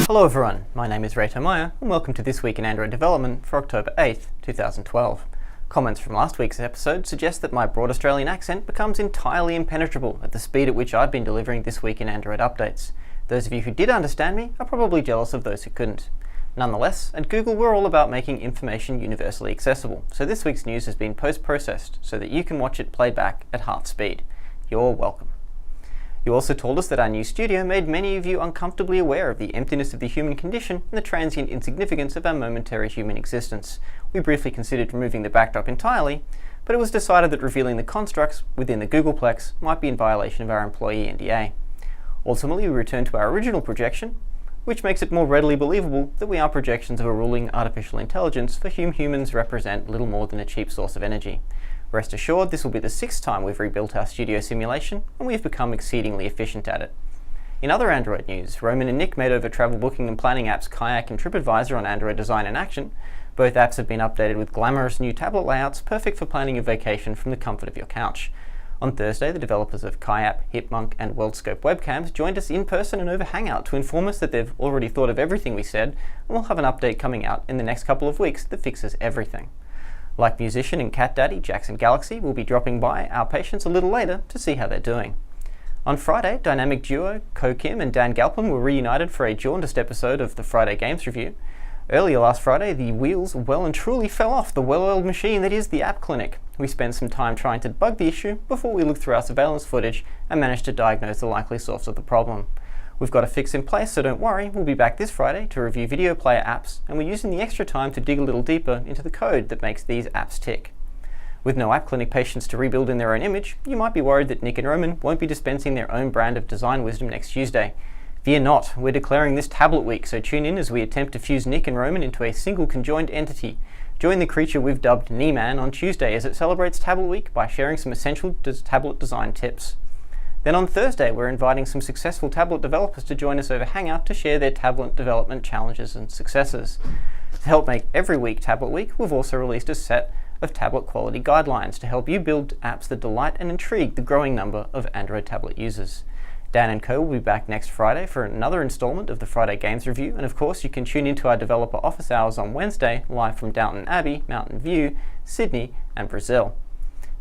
Hello everyone, my name is Reto Meyer and welcome to This Week in Android Development for October 8th, 2012. Comments from last week's episode suggest that my broad Australian accent becomes entirely impenetrable at the speed at which I've been delivering This Week in Android updates. Those of you who did understand me are probably jealous of those who couldn't. Nonetheless, at Google we're all about making information universally accessible, so this week's news has been post-processed so that you can watch it played back at half speed. You're welcome. You also told us that our new studio made many of you uncomfortably aware of the emptiness of the human condition and the transient insignificance of our momentary human existence. We briefly considered removing the backdrop entirely, but it was decided that revealing the constructs within the Googleplex might be in violation of our employee NDA. Ultimately, we returned to our original projection, which makes it more readily believable that we are projections of a ruling artificial intelligence for whom humans represent little more than a cheap source of energy. Rest assured, this will be the 6th time we've rebuilt our studio simulation, and we've become exceedingly efficient at it. In other Android news, Roman and Nick made over travel booking and planning apps Kayak and TripAdvisor on Android Design in Action. Both apps have been updated with glamorous new tablet layouts, perfect for planning a vacation from the comfort of your couch. On Thursday, the developers of Kayak, Hipmunk and WorldScope webcams joined us in person and over Hangout to inform us that they've already thought of everything we said, and we'll have an update coming out in the next couple of weeks that fixes everything. Like musician and cat daddy Jackson Galaxy will be dropping by our patients a little later to see how they're doing. On Friday, dynamic duo Ko Kim and Dan Galpin were reunited for a jaundiced episode of the Friday Games Review. Earlier last Friday, the wheels well and truly fell off the well-oiled machine that is the App Clinic. We spent some time trying to debug the issue before we looked through our surveillance footage and managed to diagnose the likely source of the problem. We've got a fix in place, so don't worry, we'll be back this Friday to review video player apps, and we're using the extra time to dig a little deeper into the code that makes these apps tick. With no App Clinic patients to rebuild in their own image, you might be worried that Nick and Roman won't be dispensing their own brand of design wisdom next Tuesday. Fear not, we're declaring this Tablet Week, so tune in as we attempt to fuse Nick and Roman into a single conjoined entity. Join the creature we've dubbed Nieman on Tuesday as it celebrates Tablet Week by sharing some essential tablet design tips. Then on Thursday, we're inviting some successful tablet developers to join us over Hangout to share their tablet development challenges and successes. To help make every week Tablet Week, we've also released a set of tablet quality guidelines to help you build apps that delight and intrigue the growing number of Android tablet users. Dan and Co will be back next Friday for another installment of the Friday Games Review, and of course you can tune into our developer office hours on Wednesday, live from Downton Abbey, Mountain View, Sydney and Brazil.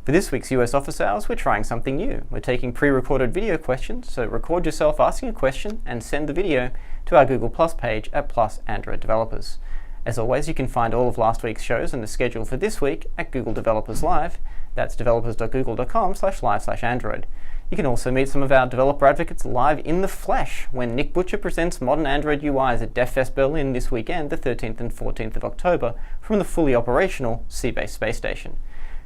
For this week's US office hours, we're trying something new. We're taking pre-recorded video questions, so record yourself asking a question and send the video to our Google Plus page at Plus Android Developers. As always, you can find all of last week's shows and the schedule for this week at Google Developers Live. That's developers.google.com/live/Android. You can also meet some of our developer advocates live in the flesh when Nick Butcher presents modern Android UIs at DevFest Berlin this weekend, the 13th and 14th of October, from the fully operational Seabase space station.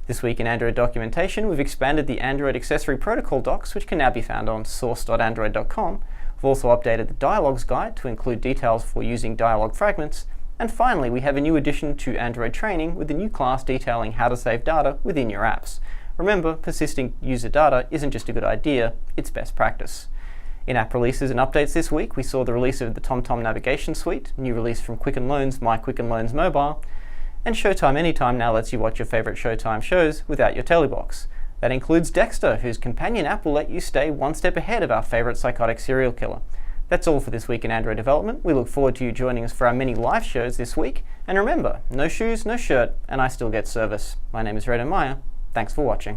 This week in Android documentation, we've expanded the Android accessory protocol docs, which can now be found on source.android.com. We've also updated the dialogues guide to include details for using dialogue fragments. And finally, we have a new addition to Android training with a new class detailing how to save data within your apps. Remember, persisting user data isn't just a good idea, it's best practice. In app releases and updates this week, we saw the release of the TomTom Navigation Suite, new release from Quicken Loans, My Quicken Loans Mobile, and Showtime Anytime now lets you watch your favorite Showtime shows without your telebox. That includes Dexter, whose companion app will let you stay one step ahead of our favorite psychotic serial killer. That's all for this week in Android development. We look forward to you joining us for our many live shows this week. And remember, no shoes, no shirt, and I still get service. My name is Reto Meyer. Thanks for watching.